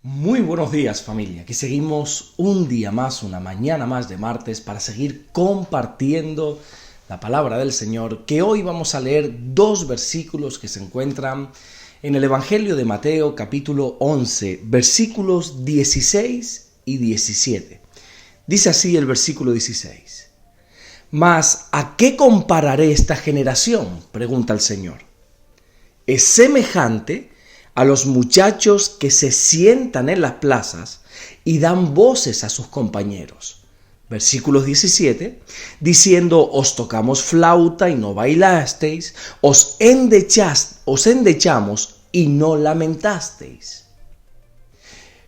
Muy buenos días, familia. Aquí seguimos un día más, una mañana más de martes para seguir compartiendo la palabra del Señor, que hoy vamos a leer dos versículos que se encuentran en el Evangelio de Mateo capítulo 11, versículos 16 y 17. Dice así el versículo 16. «Mas, ¿a qué compararé esta generación?», pregunta el Señor. «Es semejante a los muchachos que se sientan en las plazas y dan voces a sus compañeros». Versículo 17, diciendo: «Os tocamos flauta y no bailasteis, os endechamos y no lamentasteis».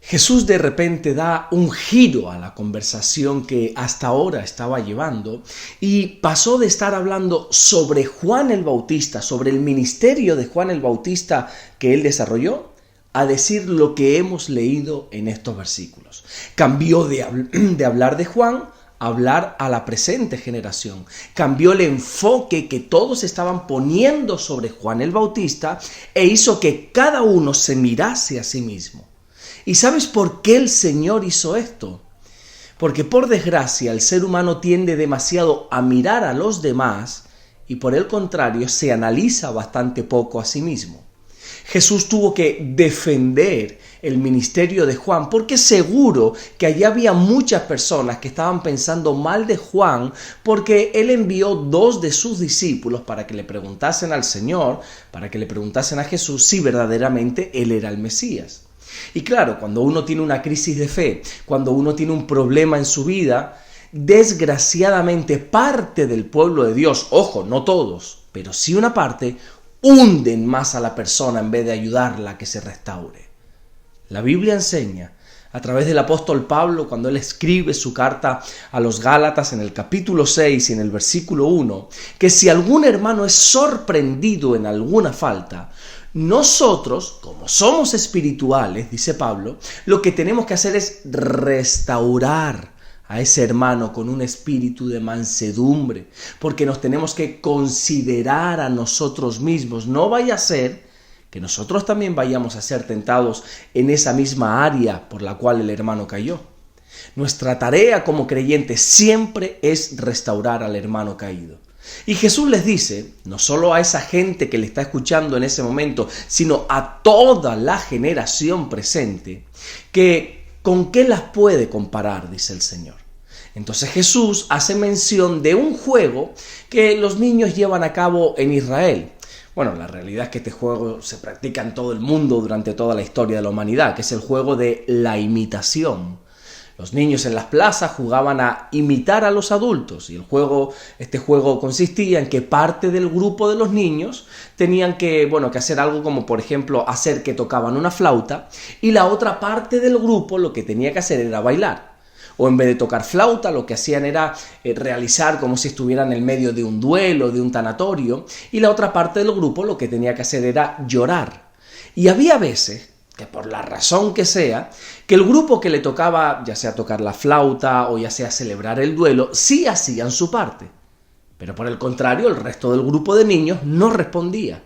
Jesús de repente da un giro a la conversación que hasta ahora estaba llevando y pasó de estar hablando sobre Juan el Bautista, sobre el ministerio de Juan el Bautista que él desarrolló, a decir lo que hemos leído en estos versículos. Cambió de hablar de Juan a hablar a la presente generación. Cambió el enfoque que todos estaban poniendo sobre Juan el Bautista e hizo que cada uno se mirase a sí mismo. ¿Y sabes por qué el Señor hizo esto? Porque por desgracia el ser humano tiende demasiado a mirar a los demás y por el contrario se analiza bastante poco a sí mismo. Jesús tuvo que defender el ministerio de Juan porque seguro que allí había muchas personas que estaban pensando mal de Juan porque él envió dos de sus discípulos para que le preguntasen al Señor, para que le preguntasen a Jesús si verdaderamente él era el Mesías. Y claro, cuando uno tiene una crisis de fe, cuando uno tiene un problema en su vida, desgraciadamente parte del pueblo de Dios, ojo, no todos, pero sí una parte, hunden más a la persona en vez de ayudarla a que se restaure. La Biblia enseña, a través del apóstol Pablo, cuando él escribe su carta a los Gálatas en el capítulo 6 y en el versículo 1, que si algún hermano es sorprendido en alguna falta, nosotros, como somos espirituales, dice Pablo, lo que tenemos que hacer es restaurar a ese hermano con un espíritu de mansedumbre, porque nos tenemos que considerar a nosotros mismos. No vaya a ser que nosotros también vayamos a ser tentados en esa misma área por la cual el hermano cayó. Nuestra tarea como creyentes siempre es restaurar al hermano caído. Y Jesús les dice, no solo a esa gente que le está escuchando en ese momento, sino a toda la generación presente, que ¿con qué las puede comparar?, dice el Señor. Entonces Jesús hace mención de un juego que los niños llevan a cabo en Israel. Bueno, la realidad es que este juego se practica en todo el mundo durante toda la historia de la humanidad, que es el juego de la imitación. Los niños en las plazas jugaban a imitar a los adultos y este juego consistía en que parte del grupo de los niños tenían que hacer algo como, por ejemplo, hacer que tocaban una flauta y la otra parte del grupo lo que tenía que hacer era bailar. O en vez de tocar flauta, lo que hacían era realizar como si estuvieran en el medio de un duelo, de un tanatorio, y la otra parte del grupo lo que tenía que hacer era llorar. Y había veces que por la razón que sea, que el grupo que le tocaba, ya sea tocar la flauta o ya sea celebrar el duelo, sí hacían su parte. Pero por el contrario, el resto del grupo de niños no respondía.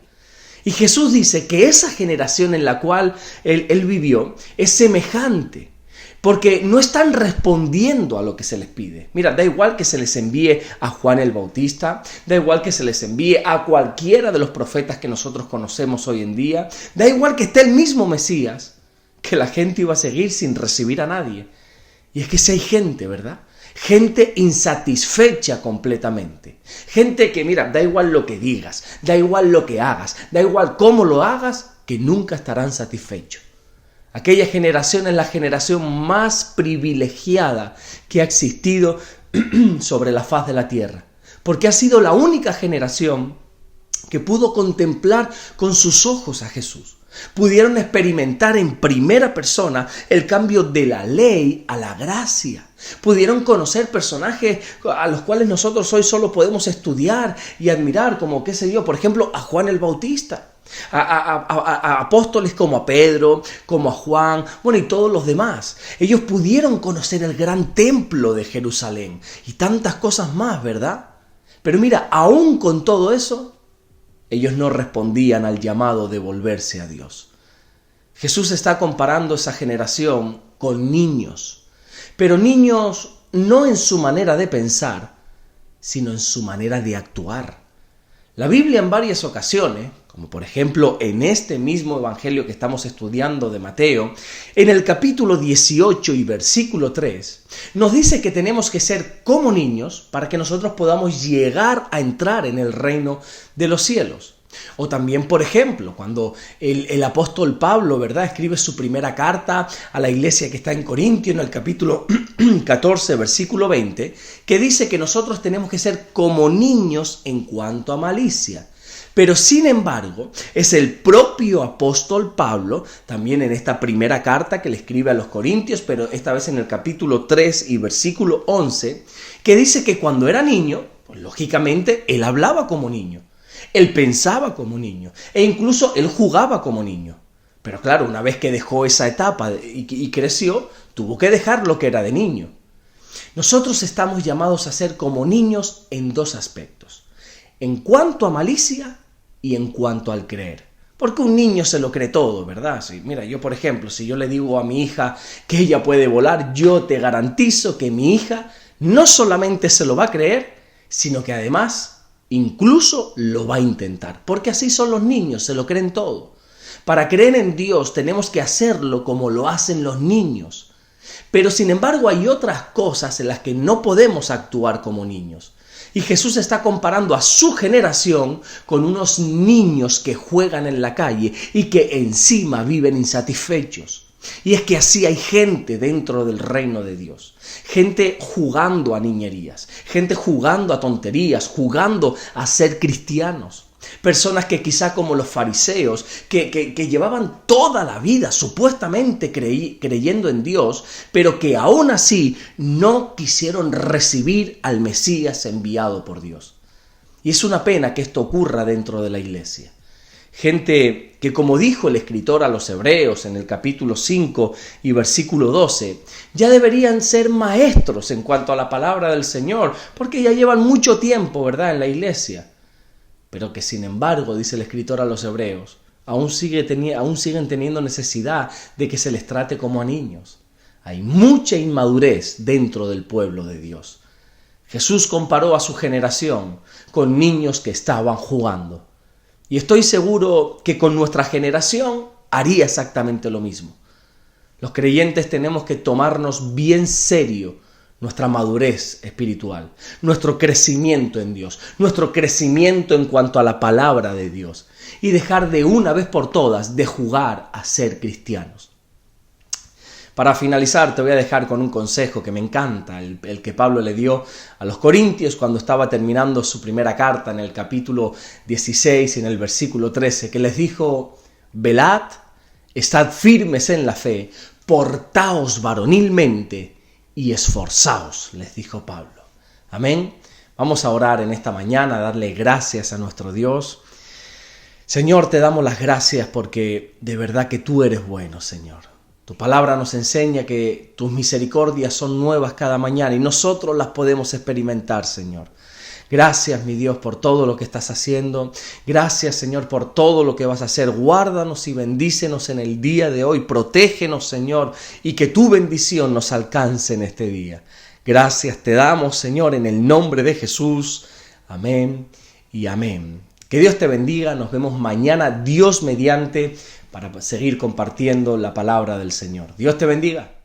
Y Jesús dice que esa generación en la cual él vivió es semejante, porque no están respondiendo a lo que se les pide. Mira, da igual que se les envíe a Juan el Bautista, da igual que se les envíe a cualquiera de los profetas que nosotros conocemos hoy en día, da igual que esté el mismo Mesías, que la gente iba a seguir sin recibir a nadie. Y es que si hay gente, ¿verdad? Gente insatisfecha completamente. Gente que, mira, da igual lo que digas, da igual lo que hagas, da igual cómo lo hagas, que nunca estarán satisfechos. Aquella generación es la generación más privilegiada que ha existido sobre la faz de la tierra, porque ha sido la única generación que pudo contemplar con sus ojos a Jesús. Pudieron experimentar en primera persona el cambio de la ley a la gracia. Pudieron conocer personajes a los cuales nosotros hoy solo podemos estudiar y admirar, como, qué sé yo, por ejemplo, a Juan el Bautista. A apóstoles como a Pedro, como a Juan, y todos los demás. Ellos pudieron conocer el gran templo de Jerusalén y tantas cosas más, ¿verdad? Pero mira, aún con todo eso, ellos no respondían al llamado de volverse a Dios. Jesús está comparando esa generación con niños, pero niños no en su manera de pensar, sino en su manera de actuar. La Biblia en varias ocasiones, como por ejemplo en este mismo evangelio que estamos estudiando de Mateo, en el capítulo 18 y versículo 3, nos dice que tenemos que ser como niños para que nosotros podamos llegar a entrar en el reino de los cielos. O también, por ejemplo, cuando el apóstol Pablo, ¿verdad?, escribe su primera carta a la iglesia que está en Corintio, en el capítulo 14, versículo 20, que dice que nosotros tenemos que ser como niños en cuanto a malicia. Pero sin embargo, es el propio apóstol Pablo, también en esta primera carta que le escribe a los Corintios, pero esta vez en el capítulo 3 y versículo 11, que dice que cuando era niño, pues lógicamente él hablaba como niño. Él pensaba como niño e incluso él jugaba como niño. Pero claro, una vez que dejó esa etapa y creció, tuvo que dejar lo que era de niño. Nosotros estamos llamados a ser como niños en dos aspectos: en cuanto a malicia y en cuanto al creer. Porque un niño se lo cree todo, ¿verdad? Sí, mira, yo por ejemplo, si yo le digo a mi hija que ella puede volar, yo te garantizo que mi hija no solamente se lo va a creer, sino que además incluso lo va a intentar, porque así son los niños, se lo creen todo. Para creer en Dios tenemos que hacerlo como lo hacen los niños. Pero sin embargo hay otras cosas en las que no podemos actuar como niños. Y Jesús está comparando a su generación con unos niños que juegan en la calle y que encima viven insatisfechos. Y es que así hay gente dentro del reino de Dios. Gente jugando a niñerías, gente jugando a tonterías, jugando a ser cristianos. Personas que quizá como los fariseos, que llevaban toda la vida supuestamente creyendo en Dios, pero que aún así no quisieron recibir al Mesías enviado por Dios. Y es una pena que esto ocurra dentro de la iglesia. Gente que, como dijo el escritor a los Hebreos en el capítulo 5 y versículo 12, ya deberían ser maestros en cuanto a la palabra del Señor, porque ya llevan mucho tiempo, ¿verdad?, en la iglesia. Pero que sin embargo, dice el escritor a los Hebreos, aún siguen teniendo necesidad de que se les trate como a niños. Hay mucha inmadurez dentro del pueblo de Dios. Jesús comparó a su generación con niños que estaban jugando. Y estoy seguro que con nuestra generación haría exactamente lo mismo. Los creyentes tenemos que tomarnos bien serio nuestra madurez espiritual, nuestro crecimiento en Dios, nuestro crecimiento en cuanto a la palabra de Dios y dejar de una vez por todas de jugar a ser cristianos. Para finalizar, te voy a dejar con un consejo que me encanta, el que Pablo le dio a los Corintios cuando estaba terminando su primera carta en el capítulo 16 y en el versículo 13, que les dijo: velad, estad firmes en la fe, portaos varonilmente y esforzaos, les dijo Pablo. Amén. Vamos a orar en esta mañana, a darle gracias a nuestro Dios. Señor, te damos las gracias porque de verdad que tú eres bueno, Señor. Tu palabra nos enseña que tus misericordias son nuevas cada mañana y nosotros las podemos experimentar, Señor. Gracias, mi Dios, por todo lo que estás haciendo. Gracias, Señor, por todo lo que vas a hacer. Guárdanos y bendícenos en el día de hoy. Protégenos, Señor, y que tu bendición nos alcance en este día. Gracias te damos, Señor, en el nombre de Jesús. Amén y amén. Que Dios te bendiga. Nos vemos mañana, Dios mediante, para seguir compartiendo la palabra del Señor. Dios te bendiga.